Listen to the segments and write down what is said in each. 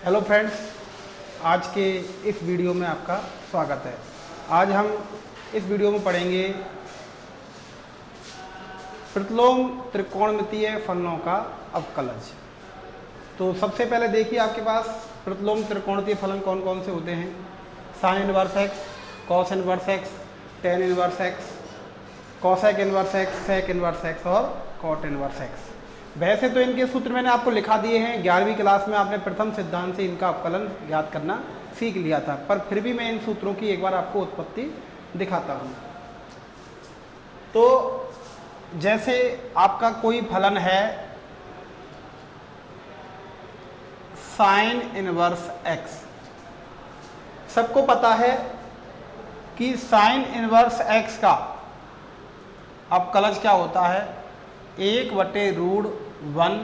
Hello friends, आज के इस वीडियो में आपका स्वागत है। आज हम इस वीडियो में पढ़ेंगे प्रतिलोम त्रिकोणमितीय फलनों का अवकलज। तो सबसे पहले देखिए आपके पास प्रतिलोम त्रिकोणमितीय फलन कौन कौन से होते हैं। Sine inverse x, cos inverse x, tan inverse x, cosec inverse x, sec inverse x और कॉट इनवर्स एक्स। वैसे तो इनके सूत्र मैंने आपको लिखा दिए हैं, 11वीं क्लास में आपने प्रथम सिद्धांत से इनका अवकलन ज्ञात करना सीख लिया था, पर फिर भी मैं इन सूत्रों की एक बार आपको उत्पत्ति दिखाता हूँ। तो जैसे आपका कोई फलन है साइन इनवर्स एक्स, सबको पता है कि साइन इनवर्स एक्स का अवकलज क्या होता है, 1/√1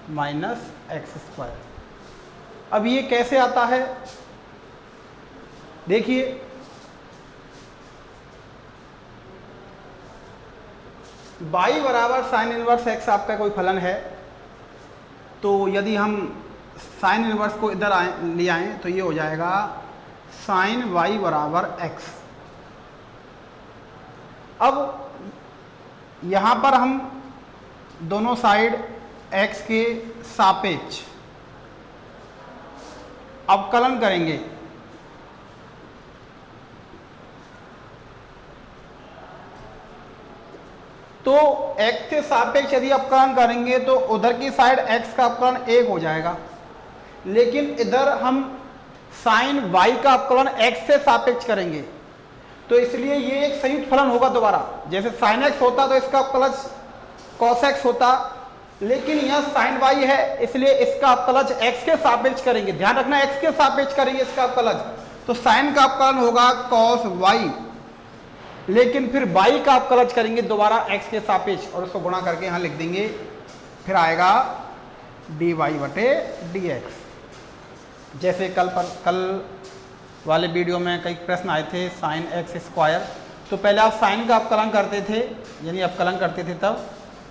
माइनस एक्स स्क्वायर। अब ये कैसे आता है, देखिए y बराबर साइन इनवर्स एक्स आपका कोई फलन है, तो यदि हम साइन इनवर्स को इधर ले आएं तो ये हो जाएगा साइन y बराबर एक्स। अब यहाँ पर हम दोनों साइड x के सापेक्ष अवकलन करेंगे। तो x के सापेक्ष यदि अवकलन करेंगे तो उधर की साइड x का अवकलन 1 हो जाएगा, लेकिन इधर हम साइन y का अवकलन x से सापेक्ष करेंगे, तो इसलिए ये एक संयुक्त फलन होगा दोबारा। जैसे साइन x होता तो इसका अवकलज कॉस एक्स होता, लेकिन यह साइन y है इसलिए इसका अवकलज x के सापेक्ष करेंगे। ध्यान रखना, x के सापेक्ष करेंगे इसका अवकलज, तो साइन का अवकलन होगा कॉस y, लेकिन फिर y का अवकलज करेंगे दोबारा x के सापेक्ष और उसको गुणा करके यहां लिख देंगे, फिर आएगा dy/dx। जैसे कल वाले वीडियो में कई प्रश्न आए थे साइन एक्स स्क्वायर, तो पहले आप साइन का अवकलन करते थे, यानी अवकलन करते थे तब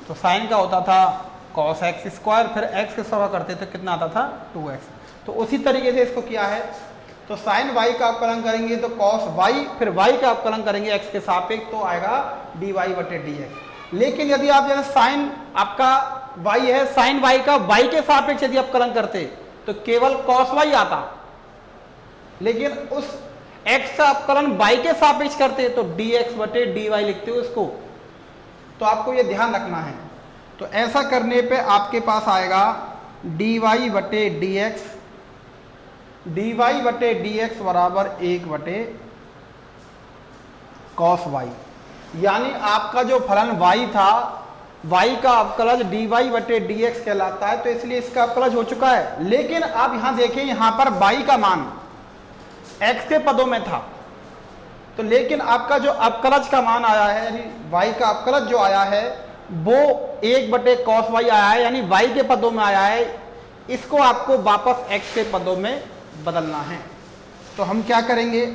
तो साइन का होता था कॉस एक्स स्क्वायर, फिर एक्स के सवा करते थे कितना आता था 2x। तो उसी तरीके से इसको किया है, तो साइन y का अवकलन करेंगे तो कॉस y, फिर y का अवकलन करेंगे x के सापेक्ष तो आएगा dy/dx। लेकिन यदि आप जैसे साइन आपका y है, साइन y का y के सापेक्ष यदि अवकलन करते तो केवल कॉस y आता, लेकिन उस x का अवकलन y के सापेक्ष करते तो dx/dy लिखते हो इसको। तो आपको ये ध्यान रखना है। तो ऐसा करने पे आपके पास आएगा dy/dx, dy/dx बराबर 1/cos y। यानी आपका जो फलन y था, y का अवकलज dy/dx कहलाता है, तो इसलिए इसका अवकलज हो चुका है। लेकिन आप यहां देखें, यहां पर y का मान x के पदों में था, तो लेकिन आपका जो अवकलज का मान आया है, यानी y का अवकलज जो आया है वो 1/cos y आया है, यानी y के पदों में आया है। इसको आपको वापस x के पदों में बदलना है। तो हम क्या करेंगे,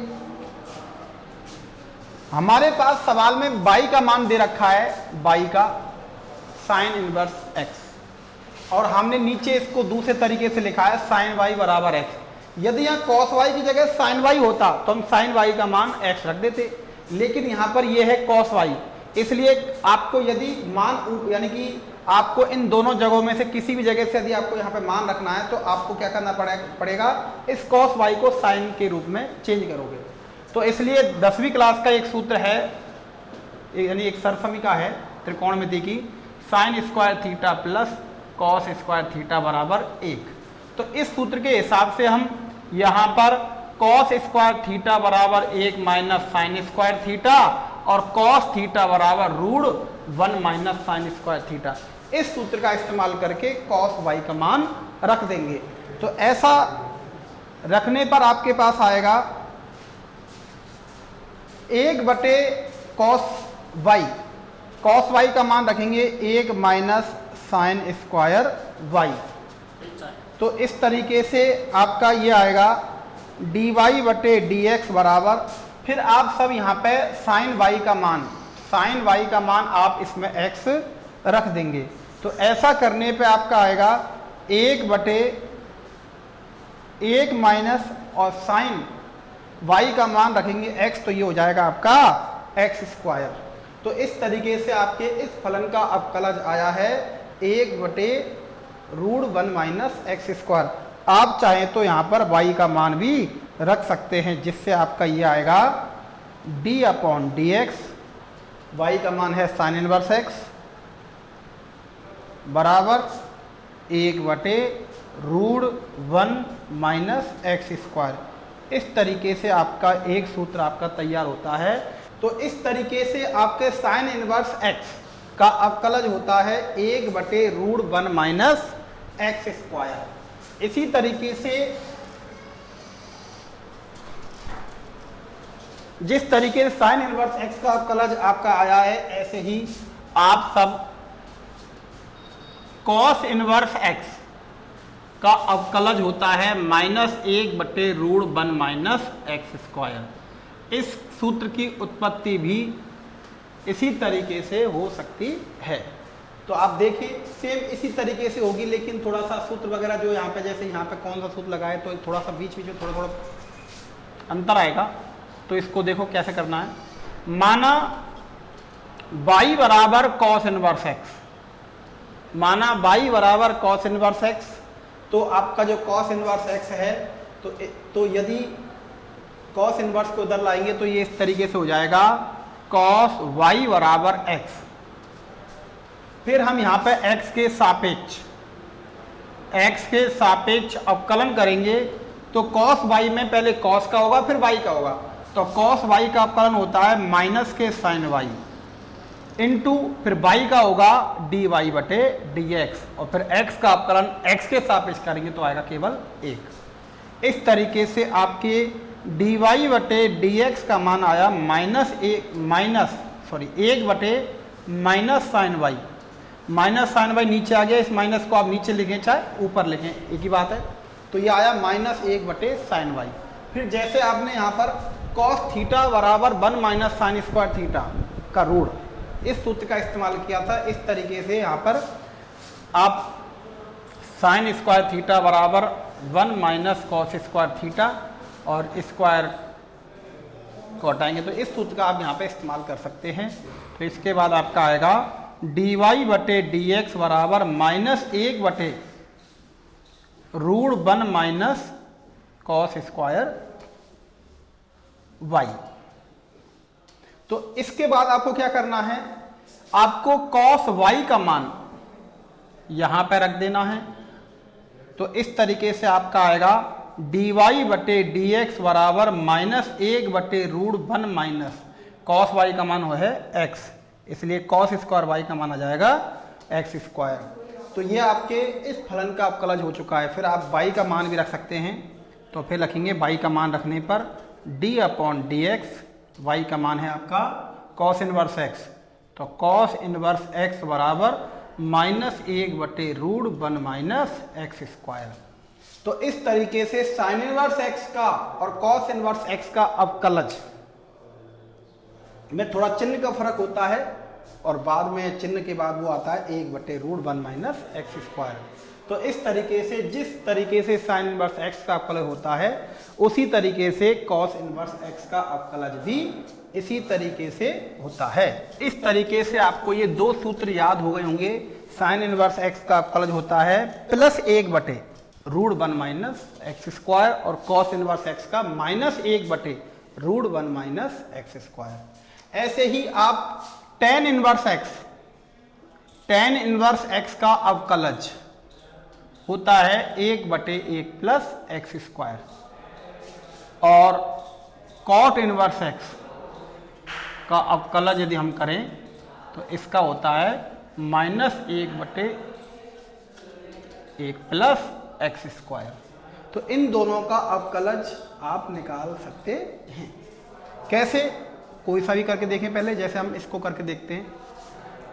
हमारे पास सवाल में y का मान दे रखा है, y का साइन इनवर्स x, और हमने नीचे इसको दूसरे तरीके से लिखा है साइन y बराबर x। यदि यहाँ cos y की जगह sin y होता तो हम sin y का मान x रख देते, लेकिन यहाँ पर ये है cos y, इसलिए आपको यदि मान यानी कि आपको इन दोनों जगहों में से किसी भी जगह से यदि आपको यहाँ पे मान रखना है तो आपको क्या करना पड़ेगा, इस cos y को sin के रूप में चेंज करोगे। तो इसलिए 10वीं क्लास का एक सूत्र है, यानी एक सरसमीका है त्रिकोणमिति की, sine square theta plus cos square theta बराबर 1। तो इस सूत्र के हिसाब से हम यहाँ पर कॉस स्क्वायर थीटा बराबर 1 माइनस साइन स्क्वायर थीटा और कॉस थीटा बराबर √1 माइनस साइन स्क्वायर थीटा, इस सूत्र का इस्तेमाल करके कॉस y का मान रख देंगे। तो ऐसा रखने पर आपके पास आएगा 1/cos y, कॉस y का मान रखेंगे 1 माइनस साइन स्क्वायर y। तो इस तरीके से आपका ये आएगा dy/dx बराबर, फिर आप सब यहाँ पे साइन y का मान आप इसमें x रख देंगे। तो ऐसा करने पे आपका आएगा 1/cos 1 माइनस और साइन y का मान रखेंगे x, तो ये हो जाएगा आपका x स्क्वायर। तो इस तरीके से आपके इस फलन का अवकलज आया है 1/√1 माइनस एक्स स्क्वायर। आप चाहें तो यहाँ पर y का मान भी रख सकते हैं, जिससे आपका ये आएगा d/dx, y का मान है साइन इनवर्स x बराबर 1/√1 माइनस एक्स स्क्वायर। इस तरीके से आपका एक सूत्र आपका तैयार होता है। तो इस तरीके से आपके साइन इनवर्स x का अवकलज होता है 1/√1 माइनस एक्स स्क्वायर। इसी तरीके से जिस तरीके से साइन इनवर्स x का अवकलज आपका आया है, ऐसे ही आप सब कॉस इनवर्स x का अवकलज होता है -1/√1 माइनस एक्स स्क्वायर। इस सूत्र की उत्पत्ति भी इसी तरीके से हो सकती है। तो आप देखिए सेम इसी तरीके से होगी, लेकिन थोड़ा सा सूत्र वगैरह जो यहाँ पे, जैसे यहाँ पे कौन सा सूत्र लगाए तो थोड़ा सा बीच में थोड़ा अंतर आएगा। तो इसको देखो कैसे करना है। माना y बराबर कॉस इनवर्स x, माना y बराबर कॉस इनवर्स x, तो आपका जो कॉस इनवर्स x है, तो यदि कॉस इनवर्स को उधर लाएंगे तो ये इस तरीके से हो जाएगा कॉस y बराबर x। फिर हम यहाँ पे x के सापेक्ष अवकलन करेंगे, तो कॉस y में पहले कॉस का होगा फिर y का होगा, तो कॉस y का अवकलन होता है माइनस के साइन y इंटू फिर y का होगा dy/dx, और फिर x का अवकलन x के सापेक्ष करेंगे तो आएगा केवल 1। इस तरीके से आपके dy/dx का मान आया -1/साइन y। माइनस साइन y नीचे आ गया, इस माइनस को आप नीचे लिखें चाहे ऊपर लिखें, एक ही बात है। तो ये आया -1/साइन y। फिर जैसे आपने यहाँ पर कॉस थीटा बराबर 1 माइनस साइन स्क्वायर थीटा का रूट, इस सूत्र का इस्तेमाल किया था। इस तरीके से यहाँ पर आप साइन स्क्वायर थीटा बराबर 1 माइनस कॉस स्क्वायर थीटा और स्क्वायर को हटाएंगे, तो इस सूत्र का आप यहाँ पे इस्तेमाल कर सकते हैं। तो इसके बाद आपका आएगा dy/dx बराबर -1/√1 माइनस कॉस स्क्वायर y। तो इसके बाद आपको क्या करना है, आपको कॉस y का मान यहां पर रख देना है। तो इस तरीके से आपका आएगा dy/dx बराबर -1/√1 माइनस कॉस y का मान है x, इसलिए कॉस स्क्वायर y का मान आ जाएगा x स्क्वायर। तो ये आपके इस फलन का अवकलज हो चुका है। फिर आप y का मान भी रख सकते हैं, तो फिर रखेंगे y का मान रखने पर d/dx, y का मान है आपका कॉस इनवर्स x, तो कॉस इनवर्स x बराबर -1/√1 माइनस एक्स स्क्वायर। तो इस तरीके से साइन इनवर्स x का और कॉस इनवर्स x का अवकलज में थोड़ा चिन्ह का फर्क होता है, और बाद में चिन्ह के बाद वो आता है 1/√1 माइनस एक्स स्क्वायर। तो इस तरीके से जिस तरीके से साइन इनवर्स x का अवकलज होता है, उसी तरीके से कॉस इनवर्स x का अवकलज भी इसी तरीके से होता है। इस तरीके से आपको ये दो सूत्र याद हो गए होंगे। साइन इनवर्स x का अवकलज होता है +1/√1 माइनस एक्स स्क्वायर, और कॉस इनवर्स x का -1/√1 माइनस एक्स स्क्वायर। ऐसे ही आप tan इनवर्स x का अवकलज होता है 1/1 प्लस एक्स स्क्वायर, और कॉट इनवर्स x का अवकलज यदि हम करें तो इसका होता है -1/1 प्लस एक्स स्क्वायर। तो इन दोनों का अवकलज आप निकाल सकते हैं। कैसे, कोई सा भी करके देखें पहले। जैसे हम इसको करके देखते हैं,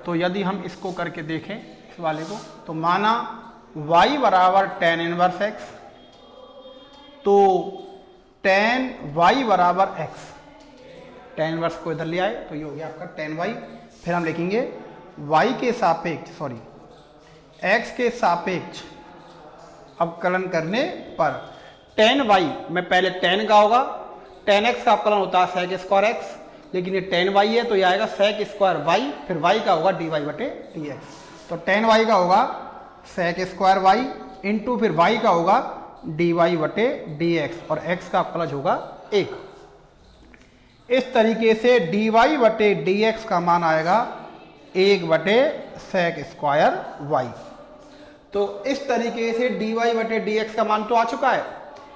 तो यदि हम इसको करके देखें इस वाले को, तो माना y बराबर tan इनवर्स x, तो tan y बराबर x, tan इनवर्स को इधर ले आए तो ये हो गया आपका tan y। फिर हम लिखेंगे y के सापेक्ष x के सापेक्ष अवकलन करने पर टेन वाई में पहले टेन का होगा, टेन एक्स का अवकलन होता है सेक स्क्वायर एक्स, लेकिन ये टेन वाई है तो ये आएगा सेक स्क्वायर वाई, फिर वाई का होगा डी वाई बटे डी एक्स। तो टेन वाई का होगा सेक स्क्वायर वाई इंटू फिर वाई का होगा डी वाई बटे डी एक्स और एक्स का अवकलज होगा 1। इस तरीके से डी वाई बटे डी एक्स का मान आएगा 1 बटे सेक स्क्वायर वाई। तो इस तरीके से डी वाई बटे डी एक्स का मान तो आ चुका है,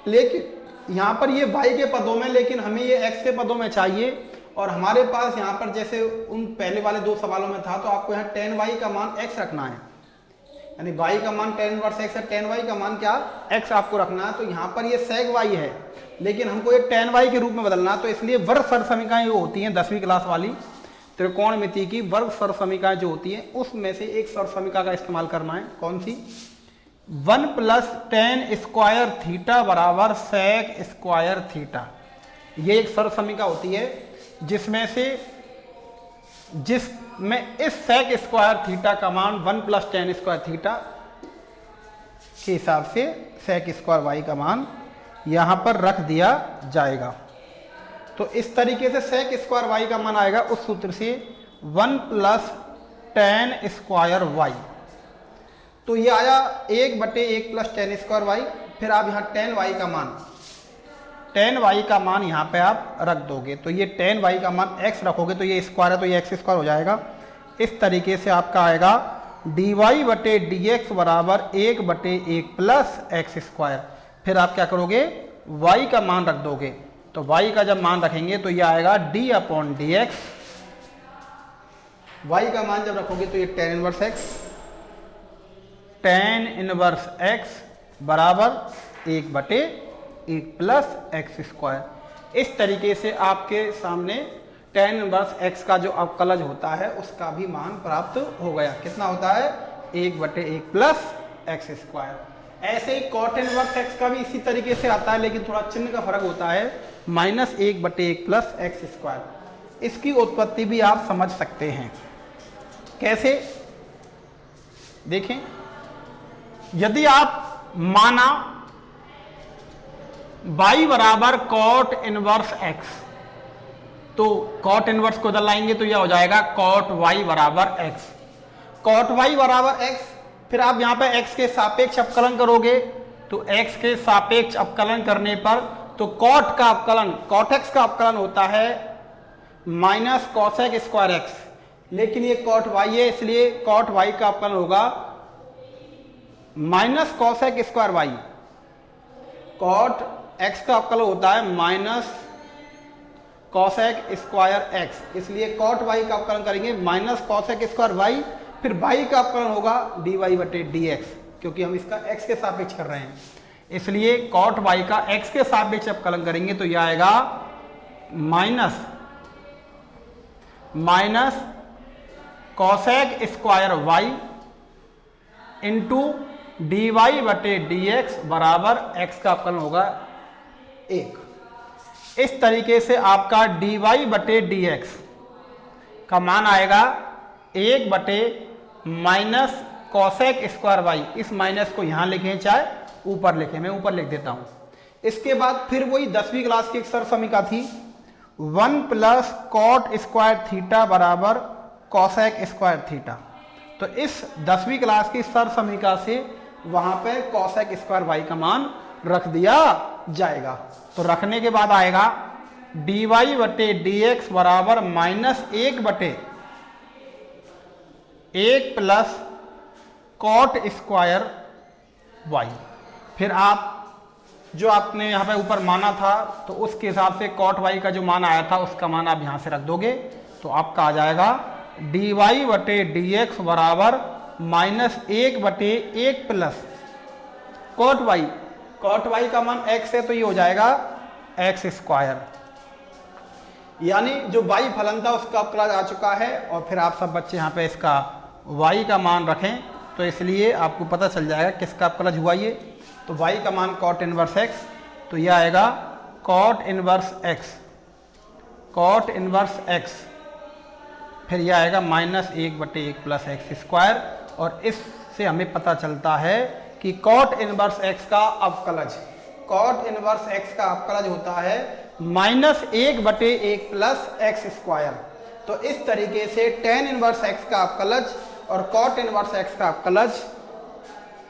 लेकिन यहाँ पर ये वाई के पदों में, लेकिन हमें ये एक्स के पदों में चाहिए। और हमारे पास यहाँ पर जैसे उन पहले वाले 2 सवालों में था, तो आपको यहाँ टेन वाई का मान एक्स रखना है, यानी वाई का मान टेन इनवर्स एक्स है, टेन वाई का मान क्या एक्स आपको रखना है। तो यहाँ पर ये सेक वाई है, लेकिन हमको ये टेन वाई के रूप में बदलना, तो इसलिए वर्ग सर्व समीकरण जो होती हैं 10वीं क्लास वाली त्रिकोणमिति की वर्ग सर्व समीकरण जो होती है, उसमें से एक सर्व समीकरण का इस्तेमाल करना है। कौन सी? 1 + tan स्क्वायर थीटा बराबर सेक स्क्वायर थीटा। ये एक सर्व समीकरण होती है जिसमें इस सेक स्क्वायर थीटा का मान 1 + tan स्क्वायर थीटा के हिसाब से सेक स्क्वायर वाई का मान यहां पर रख दिया जाएगा। तो इस तरीके से सेक स्क्वायर वाई का मान आएगा उस सूत्र से 1 + tan स्क्वायर वाई। तो ये आया 1 बटे 1 + tan स्क्वायर वाई। फिर आप यहाँ tan वाई का मान, tan वाई का मान यहाँ पे आप रख दोगे, तो ये tan वाई का मान x रखोगे तो ये स्क्वायर है तो ये x स्क्वायर हो जाएगा। इस तरीके से आपका आएगा डी वाई बटे डी एक्स बराबर 1 बटे 1 + एक्स स्क्वायर। फिर आप क्या करोगे, y का मान रख दोगे, तो y का जब मान रखेंगे तो ये आएगा d/dx। y का मान जब रखोगे तो ये tan इनवर्स x बराबर 1 बटे 1 + एक्स स्क्वायर। इस तरीके से आपके सामने tan इनवर्स x का जो अवकलज होता है उसका भी मान प्राप्त हो गया। कितना होता है? 1 बटे 1 + एक्स स्क्वायर। ऐसे ही cot इनवर्स x का भी इसी तरीके से आता है, लेकिन थोड़ा चिन्ह का फर्क होता है, -1 बटे 1 + एक्स स्क्वायर। इसकी उत्पत्ति भी आप समझ सकते हैं। कैसे? देखें, यदि आप माना y बराबर cot इनवर्स x, तो cot इनवर्स को इधर लाएंगे तो यह हो जाएगा cot y बराबर x। cot y बराबर x, फिर आप यहाँ पे x के सापेक्ष अवकलन करोगे, तो x के सापेक्ष अवकलन करने पर तो cot का अवकलन, cot x का अवकलन होता है -cosec स्क्वायर x, लेकिन ये cot y है इसलिए cot y का अवकलन होगा -cosec square y। cot x का अवकलन होता है -cosec स्क्वायर x, इसलिए cot y का अवकलन करेंगे -cosec स्क्वायर y, फिर y का अवकलन होगा dy बटे dx, क्योंकि हम इसका x के सापेक्ष कर रहे हैं, इसलिए cot y का x के सापेक्ष अवकलन करेंगे तो यह आएगा -cosec square y into dy बटे dx बराबर x का अवकलन होगा 1। इस तरीके से आपका dy बटे dx का मान आएगा 1 बटे -cosec स्क्वायर y। इस माइनस को यहां लिखें चाहे ऊपर लिखें, मैं ऊपर लिख देता हूं। इसके बाद फिर वही 10वीं क्लास की एक सर्व समीकरण थी, 1 + cot स्क्वायर थीटा बराबर cosec स्क्वायर थीटा। तो इस 10वीं क्लास की सर्व समीकरण से वहां पे cosec स्क्वायर y का मान रख दिया जाएगा। तो रखने के बाद आएगा dy बटे dx बराबर -1 बटे 1 + cot स्क्वायर y। फिर आप जो आपने यहाँ पे ऊपर माना था तो उसके हिसाब से cot y का जो मान आया था उसका मान आप यहाँ से रख दोगे, तो आपका आ जाएगा dy बटे dx बराबर -1 बटे 1 + cot y। cot y का मान x है तो ये हो जाएगा एक्स स्क्वायर, यानी जो y फलन था उसका अवकलज आ चुका है। और फिर आप सब बच्चे यहाँ पे इसका y का मान रखें तो इसलिए आपको पता चल जाएगा किसका अवकलज हुआ ये। तो y का मान cot इनवर्स x, तो यह आएगा cot inverse x, cot inverse x, फिर यह आएगा -1 बटे 1 + एक्स स्क्वायर। और इससे हमें पता चलता है कि cot इनवर्स x का अवकलज, कॉट इनवर्स एक्स का अवकलज होता है -1/1 प्लस एक्स स्क्वायर। तो इस तरीके से टेन इनवर्स एक्स का अवकलज और कॉट इनवर्स एक्स का अवकलज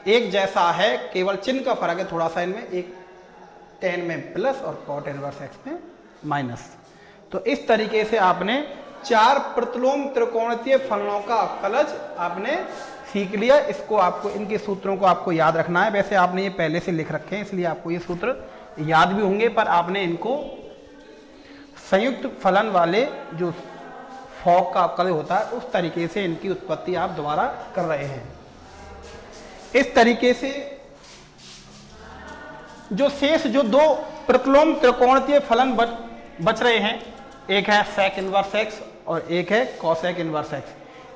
एक जैसा है, केवल चिन्ह का फर्क है थोड़ा सा इनमें, एक टेन में प्लस और कॉट इनवर्स एक्स में माइनस। तो इस तरीके से आपने 4 प्रतिलोम त्रिकोणीय फलनों का अवकलज आपने सीख लिया। इसको आपको, इनके सूत्रों को आपको याद रखना है। वैसे आपने ये पहले से लिख रखे हैं इसलिए आपको ये सूत्र याद भी होंगे, पर आपने इनको संयुक्त फलन वाले जो फॉक का अवकलज होता है उस तरीके से इनकी उत्पत्ति आप दोबारा कर रहे हैं। इस तरीके से जो शेष जो 2 प्रतिलोम त्रिकोणीय फलन बच रहे हैं, एक है सेक इनवर्स एक्स और एक है कॉसेक इनवर्स एक्स,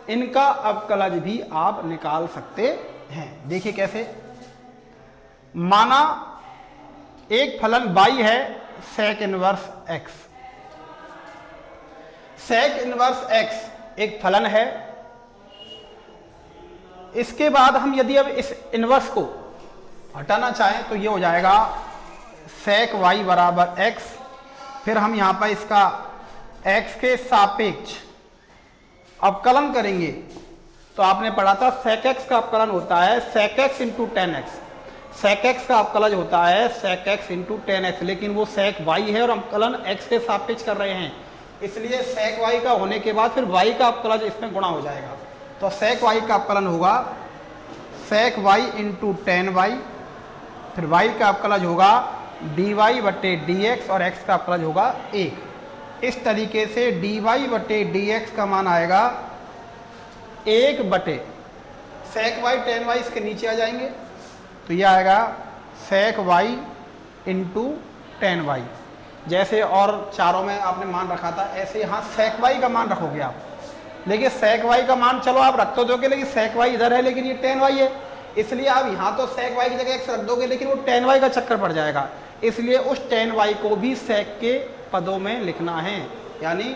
इनका अवकलज भी आप निकाल सकते हैं। देखिए कैसे, माना एक फलन y है sec inverse x. Sec inverse x एक फलन है। इसके बाद हम यदि अब इस इनवर्स को हटाना चाहें तो ये हो जाएगा सेक y बराबर एक्स। फिर हम यहां पर इसका x के सापेक्ष अवकलन करेंगे तो आपने पढ़ा था सेक एक्स का अवकलन होता है sec x into tan x. Sec x का अवकलज होता है sec x into tan x, लेकिन वो सेक y है और अवकलन x के सापेक्ष कर रहे हैं, इसलिए सेक y का होने के बाद फिर y का अवकलज इसमें गुणा हो जाएगा। तो सेक y का अवकलन होगा सेक y इंटू टेन वाई, फिर y का अवकलज होगा dy बटे dx और x का अवकलज होगा 1। इस तरीके से dy बटे dx का मान आएगा 1 बटे सेक y टेन y, इसके नीचे आ जाएंगे तो यह आएगा सेक y इंटू टेन वाई। जैसे और चारों में आपने मान रखा था ऐसे यहाँ सेक y का मान रखोगे आप, लेकिन सेक y का मान चलो आप रख तो दोगे, लेकिन सेक y इधर है लेकिन ये टेन y है, इसलिए आप यहाँ तो सेक y की जगह x रख दोगे लेकिन वो टेन y का चक्कर पड़ जाएगा, इसलिए उस टेन y को भी सेक के पदों में लिखना है। यानी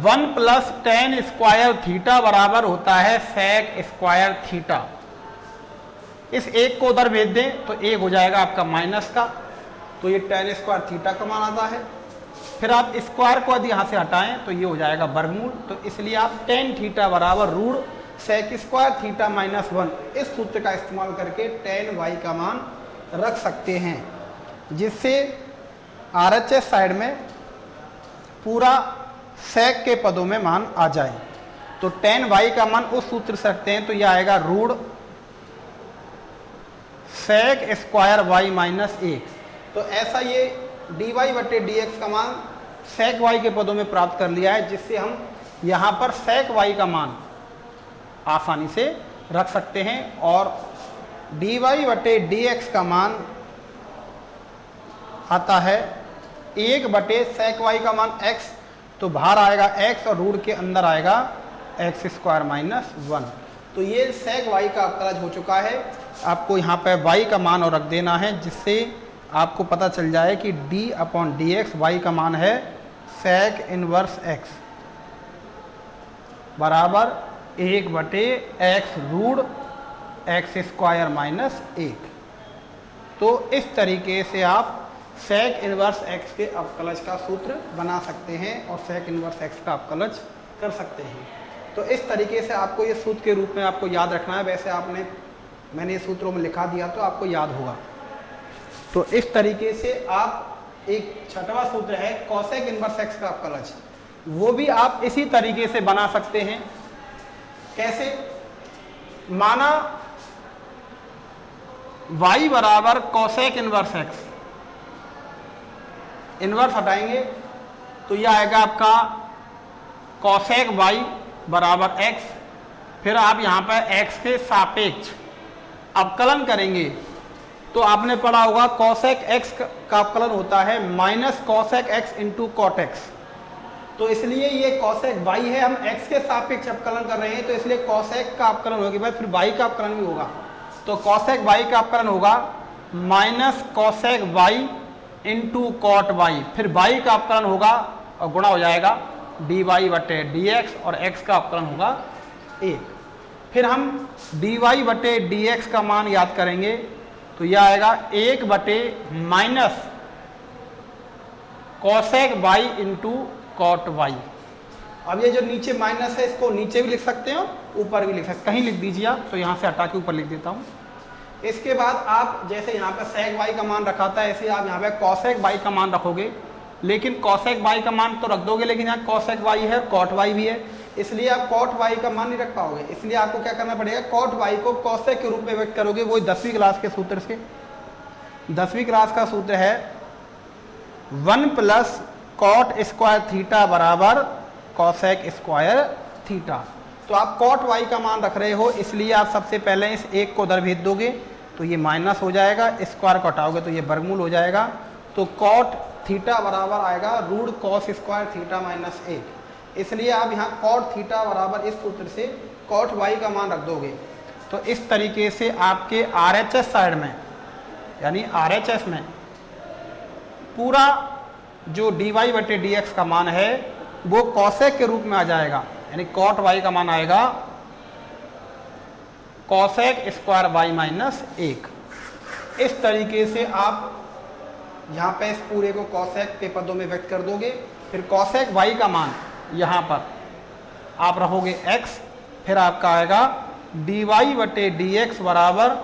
1 प्लस टेन स्क्वायर थीटा बराबर होता है सेक स्क्वायर थीटा। इस एक को उधर भेज दें तो एक हो जाएगा आपका माइनस का, तो ये टेन स्क्वायर थीटा का मान आता है। फिर आप स्क्वायर को यदि यहाँ से हटाएं तो ये हो जाएगा वर्गमूल, तो इसलिए आप टेन थीटा बराबर root sec square theta minus 1 इस सूत्र का इस्तेमाल करके टेन वाई का मान रख सकते हैं, जिससे RHS साइड में पूरा सेक के पदों में मान आ जाए। तो टेन वाई का मान उस सूत्र से रखते हैं तो यह आएगा root sec square y minus 1। तो ऐसा ये dy बटे dx का मान सेक y के पदों में प्राप्त कर लिया है, जिससे हम यहाँ पर सेक y का मान आसानी से रख सकते हैं। और dy बटे dx का मान आता है 1 बटे सेक y का मान x, तो बाहर आएगा x और रूट के अंदर आएगा एक्स स्क्वायर माइनस 1। तो ये सेक y का अवकलज हो चुका है। आपको यहाँ पर y का मान और रख देना है, जिससे आपको पता चल जाए कि d अपॉन dx y का मान है सेक इनवर्स x बराबर 1 बटे x root x square minus 1। तो इस तरीके से आप सेक इनवर्स x के अवकलज का सूत्र बना सकते हैं और सेक इनवर्स x का अवकलज कर सकते हैं। तो इस तरीके से आपको ये सूत्र के रूप में आपको याद रखना है। वैसे मैंने सूत्रों में लिखा दिया तो आपको याद होगा। तो इस तरीके से आप एक छठवां सूत्र है कॉसेक इनवर्स एक्स का अवकलज, वो भी आप इसी तरीके से बना सकते हैं। कैसे? माना y बराबर कॉसेक इनवर्स एक्स, इनवर्स हटाएंगे तो यह आएगा आपका कॉसेक y बराबर x। फिर आप यहाँ पर x के सापेक्ष अवकलन करेंगे तो आपने पढ़ा होगा कॉसेक x का अवकलन होता है minus cosec x into cot x. तो इसलिए ये कॉसेक y है, हम x के सापेक्ष अवकलन कर रहे हैं, तो इसलिए कॉसेक का अवकलन होगा बाद फिर y का अवकलन भी होगा। तो कॉसेक y का अवकलन होगा minus cosec y into cot y, फिर y का अवकलन होगा और गुणा हो जाएगा dy बटे dx और x का अवकलन होगा 1। फिर हम dy बटे dx का मान याद करेंगे तो यह आएगा 1 बटे minus cosec y into cot y. अब ये जो नीचे माइनस है इसको नीचे भी लिख सकते हो, ऊपर भी लिख सकते, कहीं लिख दीजिए आप, तो यहाँ से हटा के ऊपर लिख देता हूँ। इसके बाद आप जैसे यहाँ पे सेक वाई का मान रखा था, ऐसे आप यहाँ पे कॉसेक वाई का मान रखोगे, लेकिन कॉसेक वाई का मान तो रख दोगे, लेकिन यहाँ कॉसेक वाई है, कॉट वाई भी है, इसलिए आप कॉट वाई का मान नहीं रख पाओगे। इसलिए आपको क्या करना पड़ेगा, कॉट वाई को कॉसेक के रूप में व्यक्त करोगे, वही 10वीं क्लास के सूत्र से। 10वीं क्लास का सूत्र है 1 प्लस कॉट स्क्वायर थीटा बराबर कॉसेक स्क्वायर थीटा। तो आप कॉट वाई का मान रख रहे हो, इसलिए आप सबसे पहले इस 1 को उधर भेज दोगे तो ये माइनस हो जाएगा, स्क्वायर को हटाओगे तो ये वर्गमूल हो जाएगा। तो कॉट थीटा बराबर आएगा root cos square theta minus 1। इसलिए आप यहाँ कॉट थीटा बराबर इस सूत्र से कॉट वाई का मान रख दोगे। तो इस तरीके से आपके RHS साइड में, यानी RHS में पूरा जो dy बटे dx का मान है वो कॉसेक के रूप में आ जाएगा, यानी कॉट वाई का मान आएगा कॉसेक स्क्वायर वाई माइनस 1। इस तरीके से आप यहाँ पे इस पूरे को कॉसेक के पदों में व्यक्त कर दोगे। फिर कॉसेक वाई का मान यहाँ पर आप रखोगे x, फिर आपका आएगा dy बटे dx बराबर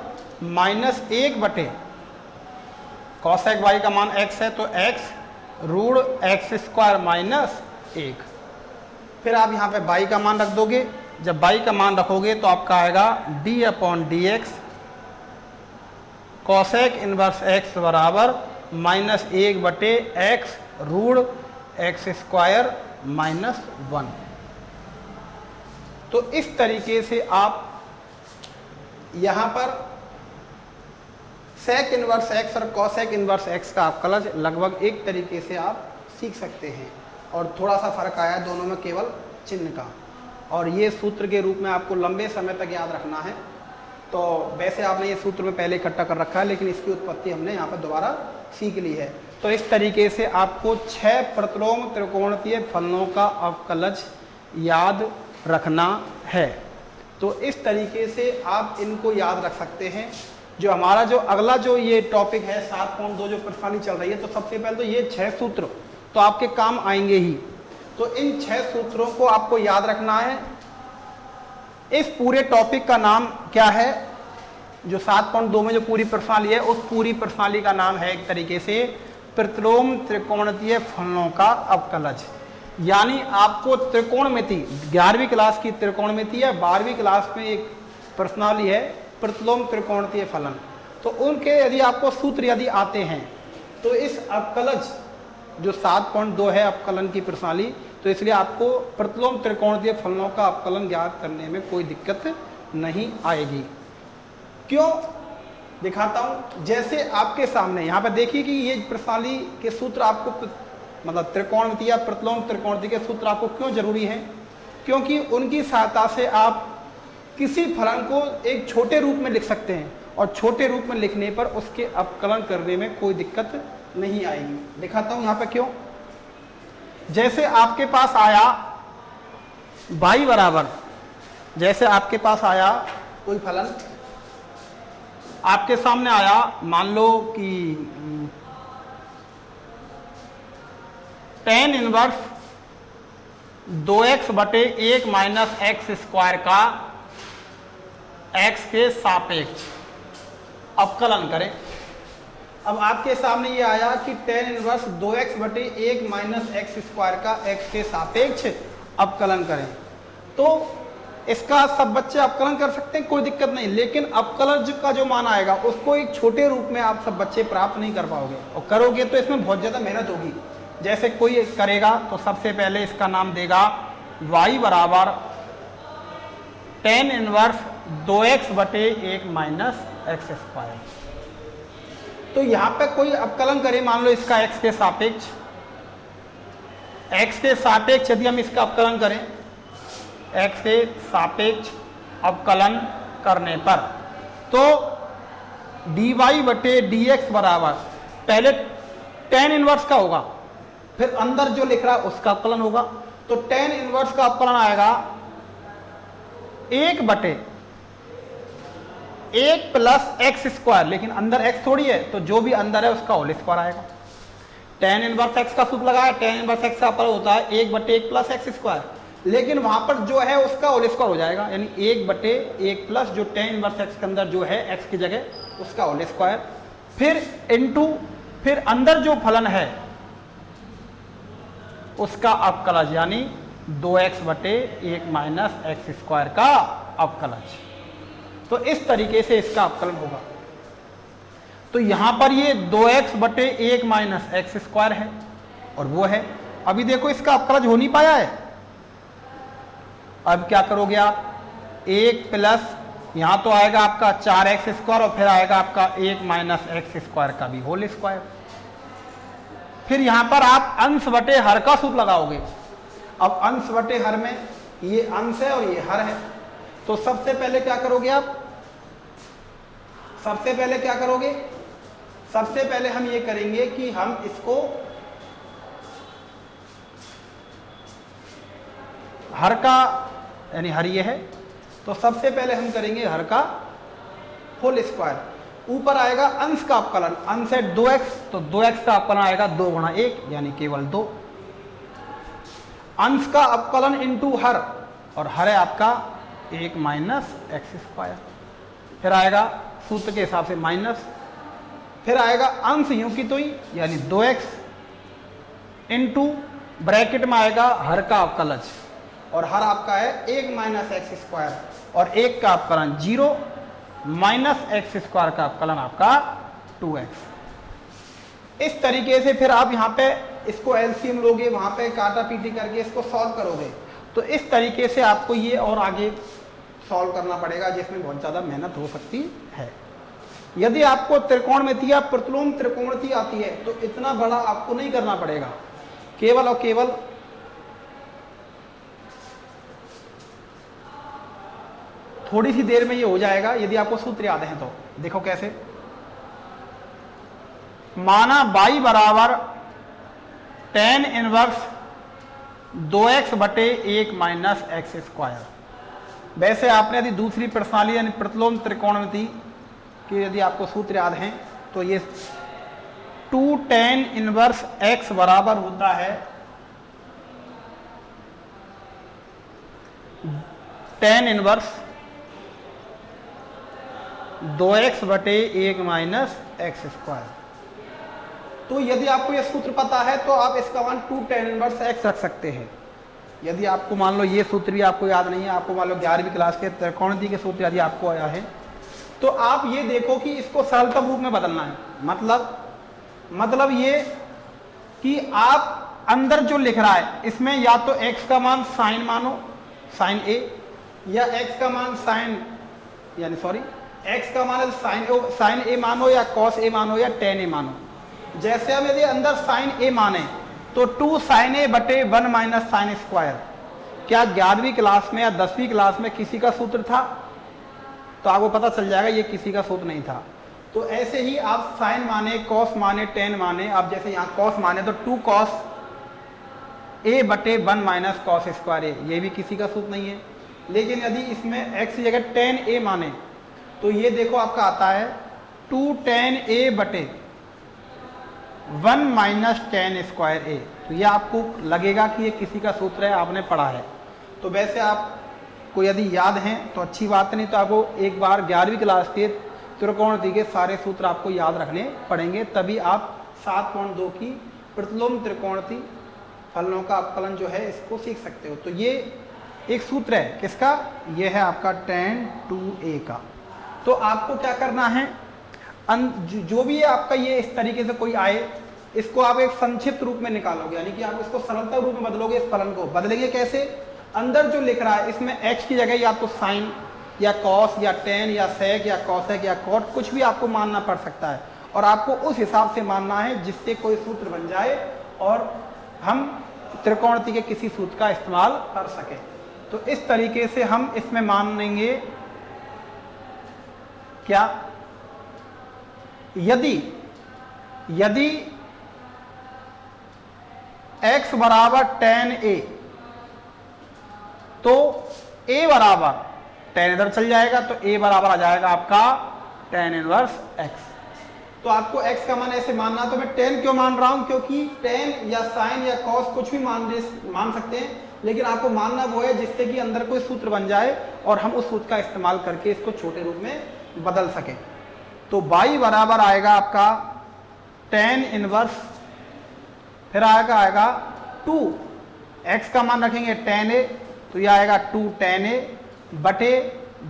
माइनस 1 बटे कॉसेक वाई का मान x है तो x root x square minus 1। फिर आप यहाँ पे y का मान रख दोगे। जब y का मान रखोगे तो आपका आएगा d upon d x cosec inverse x बराबर माइनस 1 बटे x root x square minus 1। तो इस तरीके से आप यहाँ पर सेक इनवर्स x और कॉसेक इनवर्स x का अवकलज लगभग एक तरीके से आप सीख सकते हैं, और थोड़ा सा फर्क आया दोनों में केवल चिन्ह का। और ये सूत्र के रूप में आपको लंबे समय तक याद रखना है। तो वैसे आपने ये सूत्र में पहले इकट्ठा कर रखा है, लेकिन इसकी उत्पत्ति हमने यहाँ पर दोबारा सीख ली है। तो इस तरीके से आपको 6 प्रतिलोम त्रिकोणीय फलनों का अवकलज याद रखना है। तो इस तरीके से आप इनको याद रख सकते हैं। जो हमारा जो अगला जो ये टॉपिक है 7.2 जो प्रणाली चल रही है, तो सबसे पहले तो ये 6 सूत्र तो आपके काम आएंगे ही। तो इन 6 सूत्रों को आपको याद रखना है। इस पूरे टॉपिक का नाम क्या है, जो 7.2 में जो पूरी प्रणाली है, उस पूरी प्रणाली का नाम है एक तरीके से प्रतिलोम त्रिकोणीय फलनों का अवकलज। यानी आपको त्रिकोणमिति 11वीं क्लास की त्रिकोणमिति है, 12वीं क्लास में एक प्रणाली है प्रतिलोम त्रिकोणीय फलन। तो उनके यदि आपको सूत्र यदि आते हैं तो इस अवकलज जो 7.2 है अवकलन की प्रणाली, तो इसलिए आपको प्रतिलोम त्रिकोणीय फलनों का अवकलन ज्ञात करने में कोई दिक्कत नहीं आएगी। क्यों, दिखाता हूं। जैसे आपके सामने यहाँ पे देखिए कि ये प्रणाली के सूत्र आपको मतलब त्रिकोणमिति या प्रतिलोम त्रिकोणमिति के सूत्र आपको क्यों जरूरी है, क्योंकि उनकी सहायता से आप किसी फलन को एक छोटे रूप में लिख सकते हैं, और छोटे रूप में लिखने पर उसके अवकलन करने में कोई दिक्कत नहीं आएगी। दिखाता हूं यहाँ पे क्यों। जैसे आपके पास आया y बराबर, जैसे आपके पास आया कोई फलन आपके सामने आया, मान लो कि tan इनवर्स 2x बटे 1 माइनस एक्स स्क्वायर का x के सापेक्ष अवकलन करें। अब आपके सामने ये आया कि tan इनवर्स 2x बटे 1 माइनस एक्स स्क्वायर का x के सापेक्ष अवकलन करें। तो इसका सब बच्चे अवकलन कर सकते हैं, कोई दिक्कत नहीं, लेकिन अवकलज का जो मान आएगा उसको एक छोटे रूप में आप सब बच्चे प्राप्त नहीं कर पाओगे, और करोगे तो इसमें बहुत ज़्यादा मेहनत होगी। जैसे कोई करेगा तो सबसे पहले इसका नाम देगा y बराबर tan इनवर्स 2x बटे 1 माइनस एक्स स्क्वायर। तो यहाँ पे कोई अवकलन करे, मान लो इसका x के सापेक्ष, x के सापेक्ष यदि हम इसका अवकलन करें, x के सापेक्ष अवकलन करने पर तो dy बटे dx बराबर पहले tan इनवर्स का होगा, फिर अंदर जो लिख रहा है उसका अवकलन होगा। तो tan इनवर्स का अवकलन आएगा 1 बटे 1 प्लस एक्स स्क्वायर, लेकिन अंदर x थोड़ी है, तो जो भी अंदर है उसका होल स्क्वायर आएगा। tan इनवर्स x का सूत्र लगाया, tan इनवर्स x का पर होता है 1/1 प्लस एक्स स्क्वायर, लेकिन वहां पर जो है उसका होल स्क्वायर हो जाएगा, यानी 1/1 प्लस जो tan इनवर्स x के अंदर जो है x की जगह उसका होल स्क्वायर, फिर इनटू फिर अंदर जो फलन है उसका अवकलज, यानी 2x/1 माइनस एक्स स्क्वायर का अवकलज। तो इस तरीके से इसका अवकलन होगा। तो यहां पर ये 2x/1 माइनस एक्स स्क्वायर है और वो है, अभी देखो इसका अवकलज हो नहीं पाया है। अब क्या करोगे आप, 1 प्लस यहां तो आएगा आपका 4x स्क्वायर और फिर आएगा आपका 1 माइनस एक्स स्क्वायर का भी होल स्क्वायर। फिर यहां पर आप अंश बटे हर का सूत्र लगाओगे। अब अंश बटे हर में ये अंश है और ये हर है, तो सबसे पहले क्या करोगे आप, सबसे पहले क्या करोगे, सबसे पहले हम ये करेंगे कि हम इसको हर का, यानी हर ये है, तो सबसे पहले हम करेंगे हर का होल स्क्वायर। ऊपर आएगा अंश का अवकलन, अंश है 2x, तो 2x का अवकलन आएगा 2 गुणा 1 यानी केवल 2। अंश का अवकलन इनटू हर, और हर है आपका 1 माइनस एक्स स्क्वायर, फिर आएगा सूत्र के हिसाब से माइनस, फिर आएगा अंश यूं की तो ही यानी 2x इनटू ब्रैकेट में आएगा हर का अवकलज, और हर आपका है 1 माइनस एक्स स्क्वायर, और 1 का अवकलन 0 माइनस एक्स स्क्वायर का अवकलन आपका 2x। इस तरीके से फिर आप यहाँ पे इसको एलसीएम लोगे, वहां पे काटा पीटी करके इसको सॉल्व करोगे, तो इस तरीके से आपको ये और आगे सॉल्व करना पड़ेगा, जिसमें बहुत ज़्यादा मेहनत हो सकती है। यदि आपको त्रिकोणमिति या प्रतिलोम त्रिकोणमिति आती है तो इतना बड़ा आपको नहीं करना पड़ेगा, केवल और केवल थोड़ी सी देर में ये हो जाएगा यदि आपको सूत्र याद है तो। देखो कैसे, माना y बराबर tan inverse 2x/1 minus x square. वैसे आपने यदि दूसरी प्रणाली यानी प्रतिलोम त्रिकोणमिति कि यदि आपको सूत्र याद हैं तो ये 2 tan इनवर्स x बराबर होता है tan inverse 2x/1 minus x square. तो यदि आपको यह सूत्र पता है तो आप इसका मान 2 tan इनवर्स x रख सकते हैं। यदि आपको मान लो ये सूत्र भी आपको याद नहीं है, आपको मान लो 11वीं क्लास के त्रिकोणमिति के सूत्र यदि आपको आया है, तो आप ये देखो कि इसको सरलतम रूप में बदलना है। मतलब ये कि आप अंदर जो लिख रहा है इसमें या तो x का मान साइन मानो, साइन a, या x का मान साइन यानी सॉरी x का मान साइन a मानो, या cos a मानो, या tan a मानो। जैसे हम यदि अंदर साइन a माने तो 2 sin a/1 minus sine square. क्या 11वीं क्लास में या 10वीं क्लास में किसी का सूत्र था? तो आपको पता चल जाएगा ये किसी का सूत्र नहीं था। तो ऐसे ही आप साइन माने, कॉस माने, टेन माने, आप जैसे यहाँ कॉस माने तो 2 cos a/1 minus cos square a, ये भी किसी का सूत्र नहीं है। लेकिन यदि इसमें x की जगह tan a माने तो ये देखो आपका आता है 2 tan a/1 minus tan square a। तो ये आपको लगेगा कि ये किसी का सूत्र है, आपने पढ़ा है। तो वैसे आपको यदि याद हैं तो अच्छी बात, नहीं तो आपको एक बार 11वीं क्लास के त्रिकोणमिति के सारे सूत्र आपको याद रखने पड़ेंगे, तभी आप 7.2 की प्रतिलोम त्रिकोणमिति फलनों का अवकलन जो है इसको सीख सकते हो। तो ये एक सूत्र है किसका, ये है आपका tan 2a का। तो आपको क्या करना है, जो भी है आपका ये इस तरीके से कोई आए, इसको आप एक संक्षिप्त रूप में निकालोगे, यानी कि आप इसको सरलता रूप में बदलोगे। इस फलन को बदलेंगे कैसे, अंदर जो लिख रहा है इसमें x की जगह या तो साइन या कॉस या टेन या सेक या कॉसेक या कॉट कुछ भी आपको मानना पड़ सकता है, और आपको उस हिसाब से मानना है जिससे कोई सूत्र बन जाए और हम त्रिकोणमिति के किसी सूत्र का इस्तेमाल कर सकें। तो इस तरीके से हम इसमें मान लेंगे क्या, यदि x बराबर tan a तो a बराबर tan इधर चल जाएगा तो a बराबर आ जाएगा आपका tan इनवर्स x। तो आपको x का मान ऐसे मानना, तो मैं tan क्यों मान रहा हूं, क्योंकि tan या sin या cos कुछ भी मान सकते हैं, लेकिन आपको मानना वो है जिससे कि अंदर कोई सूत्र बन जाए और हम उस सूत्र का इस्तेमाल करके इसको छोटे रूप में बदल सकें। तो y बराबर आएगा आपका tan इनवर्स, फिर आएगा 2, x का मान रखेंगे tan a, तो यह आएगा 2 tan a बटे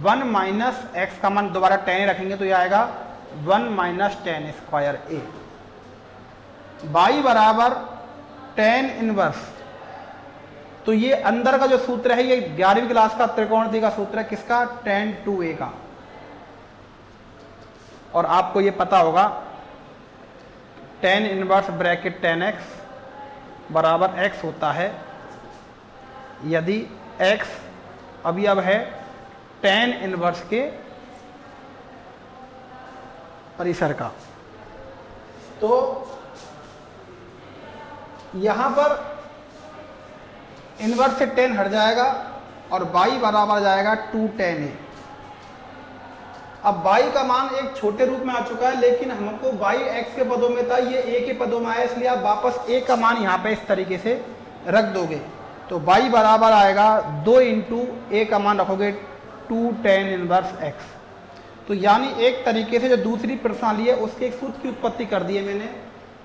1 माइनस x का मान दोबारा tan a रखेंगे तो यह आएगा 1 minus tan square a। y बराबर tan इनवर्स, तो ये अंदर का जो सूत्र है ये 11वीं क्लास का त्रिकोणमिति का सूत्र है, किसका, tan 2a का। और आपको ये पता होगा tan inverse bracket tan x बराबर x होता है यदि x अवयव है tan इनवर्स के परिसर का। तो यहां पर इनवर्स से tan हट जाएगा और y बराबर जाएगा 2 tan a। अब y का मान एक छोटे रूप में आ चुका है, लेकिन हमको y x के पदों में था, ये a के पदों में आया, इसलिए आप वापस a का मान यहाँ पे इस तरीके से रख दोगे। तो y बराबर आएगा 2 इंटू a का मान रखोगे 2 tan इनवर्स x। तो यानी एक तरीके से जो दूसरी प्रश्नाली है उसके एक सूत्र की उत्पत्ति कर दी है मैंने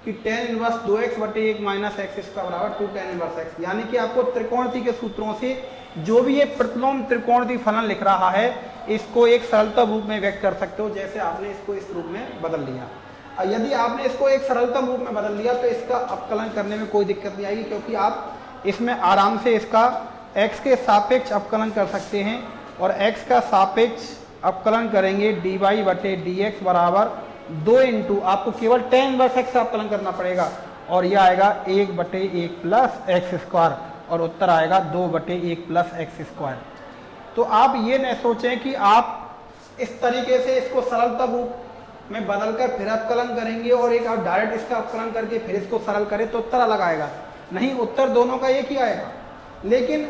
कि tan इनवर्स 2x बटे 1 माइनस एक्स इसका बराबर 2 tan इनवर्स x। यानी कि आपको त्रिकोणमिति के सूत्रों से जो भी ये प्रतिलोम त्रिकोणमिति फलन लिख रहा है इसको एक सरलता रूप में व्यक्त कर सकते हो, जैसे आपने इसको इस रूप में बदल लिया। यदि आपने इसको एक सरलता रूप में बदल लिया तो इसका अवकलन करने में कोई दिक्कत नहीं आएगी, क्योंकि आप इसमें आराम से इसका x के सापेक्ष अवकलन कर सकते हैं। और x का सापेक्ष अवकलन करेंगे dy बटे dx बराबर 2 इंटू, आपको केवल tan इनवर्स x से अवकलन करना पड़ेगा और यह आएगा 1 बटे 1 प्लस एक्स स्क्वायर और उत्तर आएगा 2 बटे 1 प्लस एक्स स्क्वायर। तो आप ये न सोचें कि आप इस तरीके से इसको सरलता रूप में बदलकर फिर अवकलन करेंगे और एक आप डायरेक्ट इसका अवकलन करके फिर इसको सरल करें तो उत्तर अलग आएगा। नहीं, उत्तर दोनों का एक ही आएगा, लेकिन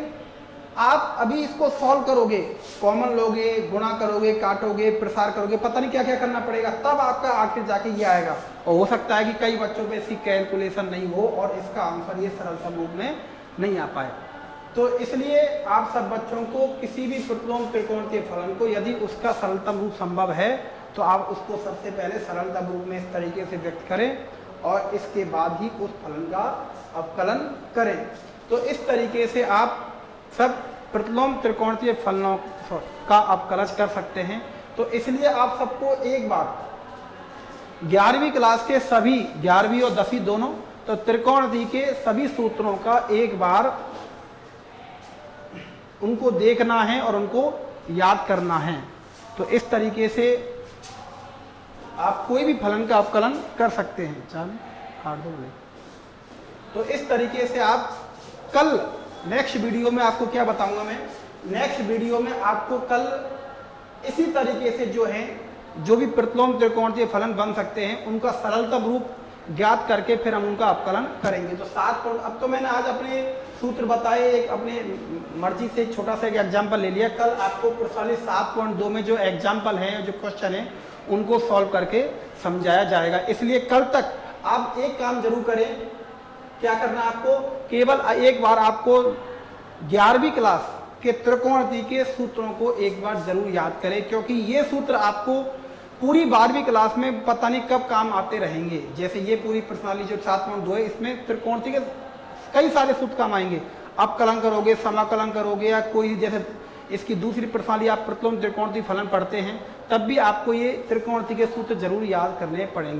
आप अभी इसको सॉल्व करोगे, कॉमन लोगे, गुणा करोगे, काटोगे, प्रसार करोगे, पता नहीं क्या क्या करना पड़ेगा, तब आपका आखिर जाके ये आएगा। और हो सकता है कि कई बच्चों पे इसकी कैलकुलेशन नहीं हो और इसका आंसर ये सरल रूप में नहीं आ पाए। तो इसलिए आप सब बच्चों को किसी भी प्रतिलोम त्रिकोणमितीय फलन को यदि उसका सरलतम रूप संभव है तो आप उसको सबसे पहले सरलतम रूप में इस तरीके से व्यक्त करें और इसके बाद ही उस फलन का अवकलन करें। तो इस तरीके से आप सब प्रतिलोम त्रिकोणमितीय फलनों का अवकलन कर सकते हैं। तो इसलिए आप सबको एक बार 11वीं क्लास के सभी 11वीं और 10वीं दोनों तो त्रिकोणमिति के सभी सूत्रों का एक बार उनको देखना है और उनको याद करना है। तो इस तरीके से आप कोई भी फलन का अवकलन कर सकते हैं। चल काट दो। तो इस तरीके से आप कल नेक्स्ट वीडियो में आपको क्या बताऊंगा, मैं नेक्स्ट वीडियो में आपको कल इसी तरीके से जो भी प्रतिलोम त्रिकोणमितीय फलन बन सकते हैं उनका सरलतम रूप ज्ञात करके फिर हम उनका अवकलन करेंगे। तो 7 पॉइंट अब तो मैंने आज अपने सूत्र बताए, एक अपने मर्जी से छोटा सा एक एग्जाम्पल ले लिया। कल आपको प्रश्नावली 7.2 में जो एग्जाम्पल है, जो क्वेश्चन है, उनको सॉल्व करके समझाया जाएगा। इसलिए कल तक आप एक काम जरूर करें, क्या करना आपको, केवल एक बार आपको 11वीं क्लास के त्रिकोणमिति के सूत्रों को एक बार जरूर याद करें, क्योंकि ये सूत्र आपको पूरी 12वीं क्लास में पता नहीं कब काम आते रहेंगे। जैसे ये पूरी प्रश्नावली जो 7.2 है, इसमें त्रिकोणमिति के कई सारे सूत्र काम आएंगे। अवकलन करोगे, समाकलन करोगे, या कोई जैसे इसकी दूसरी प्रश्नावली आप प्रतिलोम त्रिकोणमिति फलन पढ़ते हैं, तब भी आपको ये त्रिकोणमिति के सूत्र जरूर याद करने पड़ेंगे।